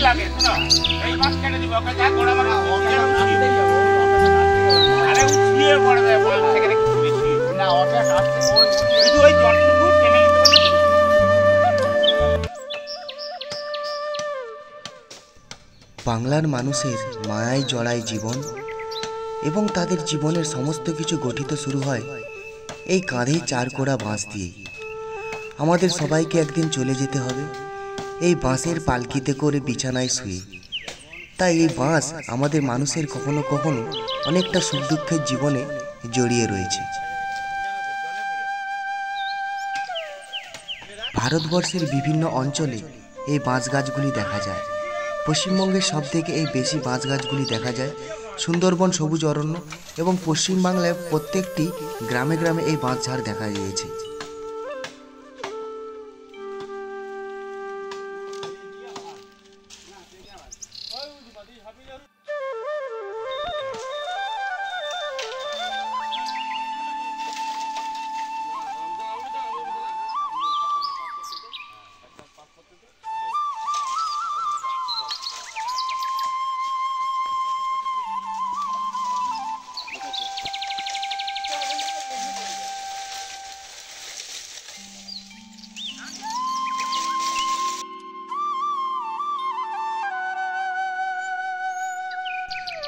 লাগে শোনো এই মাছ কেটে দিব ওকে যা গোড়া মারা আরে উঠিয়ে পড়ে যায় বল সেখানে কিছু বেশি না ওটা কাটতে শুধু ওই জলটুকু টেনে নিতে পারলে বাংলার মানুষের মায়ায় জড়ায় জীবন এবং তাদের জীবনের সমস্ত কিছু গঠিত শুরু হয় এই কাঁধে চার কোড়া বাঁশ দিয়ে। আমাদের সবাইকে একদিন চলে যেতে হবে এই বাঁশের পালকিতে করে বিছানায় শুয়ে। তাই এই বাঁশ আমাদের মানুষের কখনো কখনো অনেকটা সুখ দুঃখের জীবনে জড়িয়ে রয়েছে। ভারতবর্ষের বিভিন্ন অঞ্চলে এই বাঁশ গাছগুলি দেখা যায়। পশ্চিমবঙ্গের সব থেকে এই বেশি বাঁশ গাছগুলি দেখা যায় সুন্দরবন সবুজ অরণ্য এবং পশ্চিমবাংলায় প্রত্যেকটি গ্রামে গ্রামে এই বাঁশঝাড় দেখা গিয়েছে।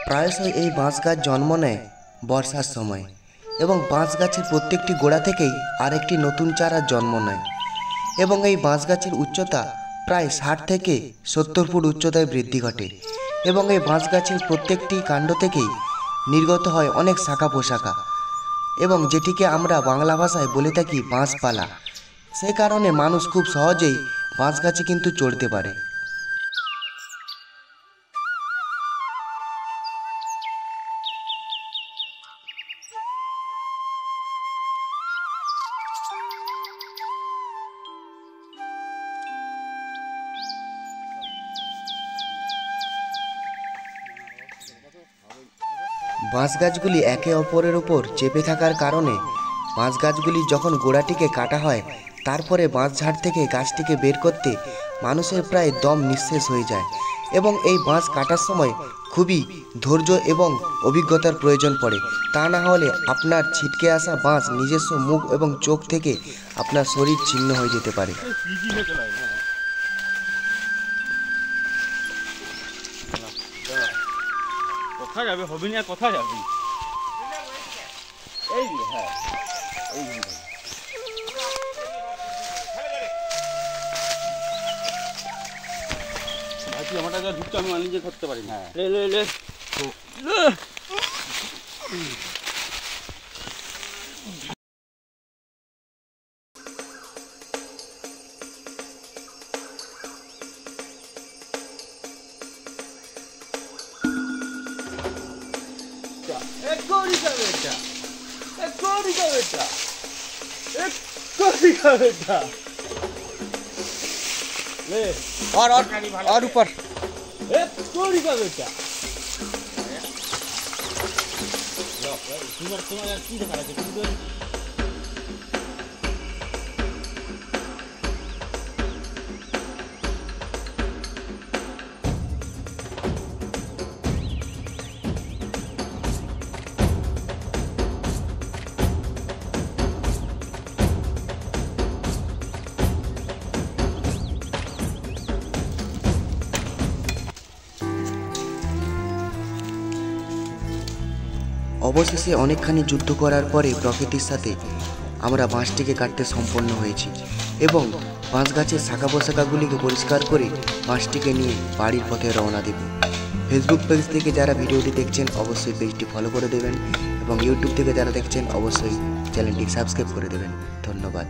প্রায়শই এই বাঁশ গাছ জন্ম নেয় বর্ষার সময় এবং বাঁশ গাছের প্রত্যেকটি গোড়া থেকেই আরেকটি নতুন চারা জন্ম নেয় এবং এই বাঁশ গাছের উচ্চতা প্রায় 60 থেকে 70 ফুট উচ্চতায় বৃদ্ধি ঘটে এবং এই বাঁশ গাছের প্রত্যেকটি কাণ্ড থেকেই নির্গত হয় অনেক শাখা পোশাখা এবং যেটিকে আমরা বাংলা ভাষায় বলে থাকি বাঁশপালা। সেই কারণে মানুষ খুব সহজেই বাঁশ গাছে কিন্তু চড়তে পারে। বাঁশ গাছগুলি একে অপরের উপর চেপে থাকার কারণে বাঁশ গাছগুলি যখন গোড়াটিকে কাটা হয় তারপরে বাঁশঝাড় থেকে গাছটিকে বের করতে মানুষের প্রায় দম নিঃশেষ হয়ে যায় এবং এই বাঁশ কাটার সময় খুবই ধৈর্য এবং অভিজ্ঞতার প্রয়োজন পড়ে। তা না হলে আপনার ছিটকে আসা বাঁশ নিজস্ব মুখ এবং চোখ থেকে আপনার শরীর ছিন্ন হয়ে যেতে পারে। কোথায় যাবে হবি না কোথায় যাবি এই হ্যাঁ এই ভাই তুই আমারটা যা ঢুকতে আমি নিজে করতে পারি না। লে লে লে बेटा ले और ऊपर थोड़ी का बेटा तुम्हारा की दिखा रहा है অবশেষে অনেকখানি যুদ্ধ করার পরে প্রকৃতির সাথে আমরা বাঁশটিকে কাটতে সম্পন্ন হয়েছি এবং বাঁশ গাছের শাখা পোশাখাগুলিকে পরিষ্কার করে বাঁশটিকে নিয়ে বাড়ির পথে রওনা দেব। ফেসবুক পেজ থেকে যারা ভিডিওটি দেখছেন অবশ্যই পেজটি ফলো করে দেবেন এবং ইউটিউব থেকে যারা দেখছেন অবশ্যই চ্যানেলটি সাবস্ক্রাইব করে দেবেন। ধন্যবাদ।